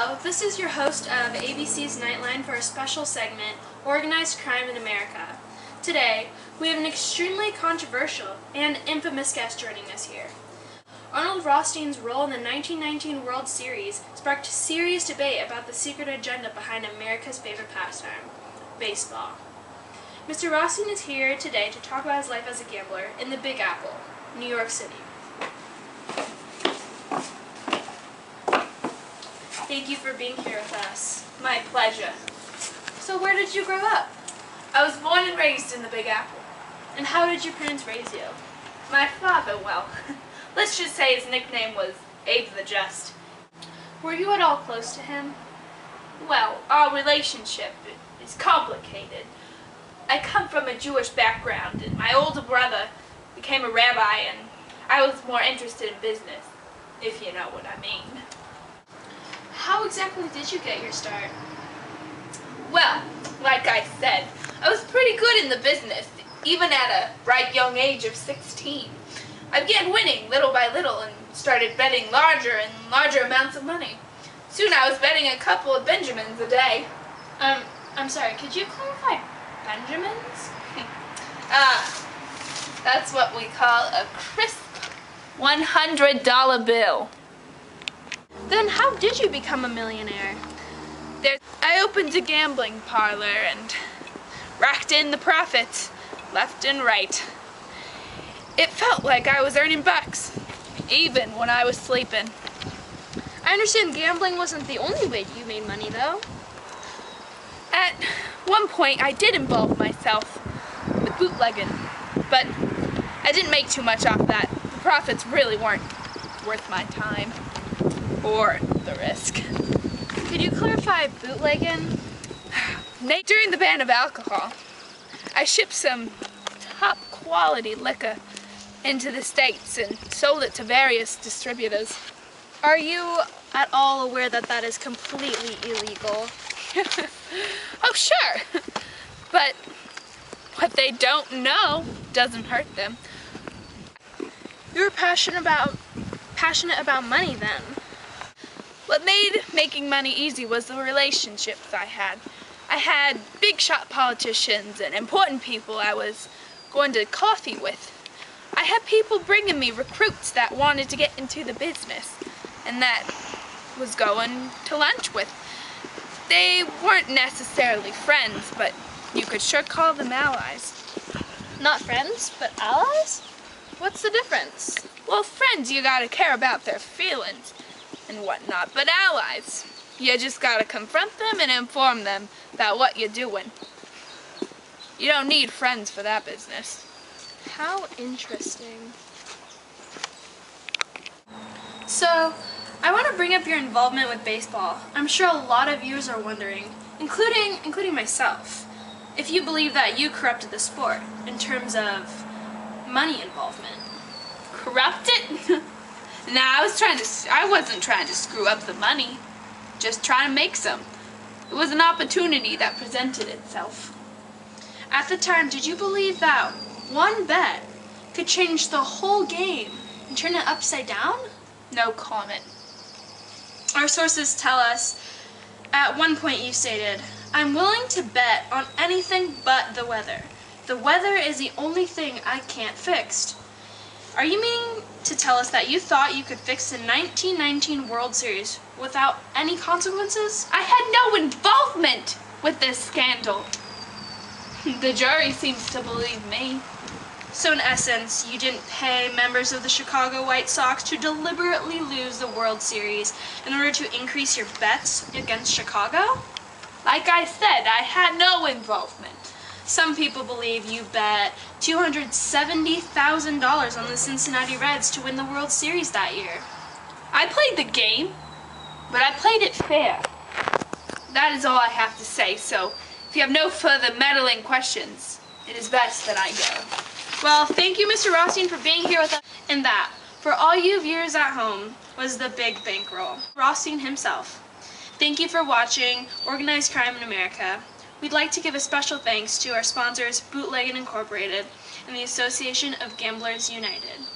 Hello, this is your host of ABC's Nightline for a special segment, Organized Crime in America. Today, we have an extremely controversial and infamous guest joining us here. Arnold Rothstein's role in the 1919 World Series sparked serious debate about the secret agenda behind America's favorite pastime, baseball. Mr. Rothstein is here today to talk about his life as a gambler in the Big Apple, New York City. Thank you for being here with us. My pleasure. So where did you grow up? I was born and raised in the Big Apple. And how did your parents raise you? My father, well, let's just say his nickname was Abe the Just. Were you at all close to him? Well, our relationship is complicated. I come from a Jewish background, and my older brother became a rabbi, and I was more interested in business, if you know what I mean. How exactly did you get your start? Well, like I said, I was pretty good in the business, even at a bright young age of 16. I began winning little by little and started betting larger and larger amounts of money. Soon I was betting a couple of Benjamins a day. I'm sorry, could you clarify Benjamins? That's what we call a crisp $100 bill. Then how did you become a millionaire? I opened a gambling parlor and racked in the profits, left and right. It felt like I was earning bucks, even when I was sleeping. I understand gambling wasn't the only way you made money, though. At one point, I did involve myself with bootlegging, but I didn't make too much off that. The profits really weren't worth my time or the risk. Could you clarify bootlegging? During the ban of alcohol, I shipped some top quality liquor into the States and sold it to various distributors. Are you at all aware that that is completely illegal? Oh, sure. But what they don't know doesn't hurt them. You were passionate about money then. What made making money easy was the relationships I had. I had big shot politicians and important people I was going to coffee with. I had people bringing me recruits that wanted to get into the business and that was going to lunch with. They weren't necessarily friends, but you could sure call them allies. Not friends, but allies? What's the difference? Well, friends, you gotta care about their feelings and whatnot, but allies, you just gotta confront them and inform them about what you're doing. You don't need friends for that business. How interesting. So, I want to bring up your involvement with baseball. I'm sure a lot of viewers are wondering, including myself, if you believe that you corrupted the sport in terms of money involvement. Corrupted? Nah, I wasn't trying to screw up the money. Just trying to make some. It was an opportunity that presented itself. At the time, did you believe that one bet could change the whole game and turn it upside down? No comment. Our sources tell us, at one point you stated, "I'm willing to bet on anything but the weather. The weather is the only thing I can't fix." Are you meaning to tell us that you thought you could fix the 1919 World Series without any consequences? I had no involvement with this scandal. The jury seems to believe me. So in essence, you didn't pay members of the Chicago White Sox to deliberately lose the World Series in order to increase your bets against Chicago? Like I said, I had no involvement. Some people believe you bet $270,000 on the Cincinnati Reds to win the World Series that year. I played the game, but I played it fair. That is all I have to say, so if you have no further meddling questions, it is best that I go. Well, thank you, Mr. Rothstein, for being here with us. And that, for all you viewers at home, was the big bankroll. Rothstein himself. Thank you for watching Organized Crime in America. We'd like to give a special thanks to our sponsors, Bootlegging Incorporated and the Association of Gamblers United.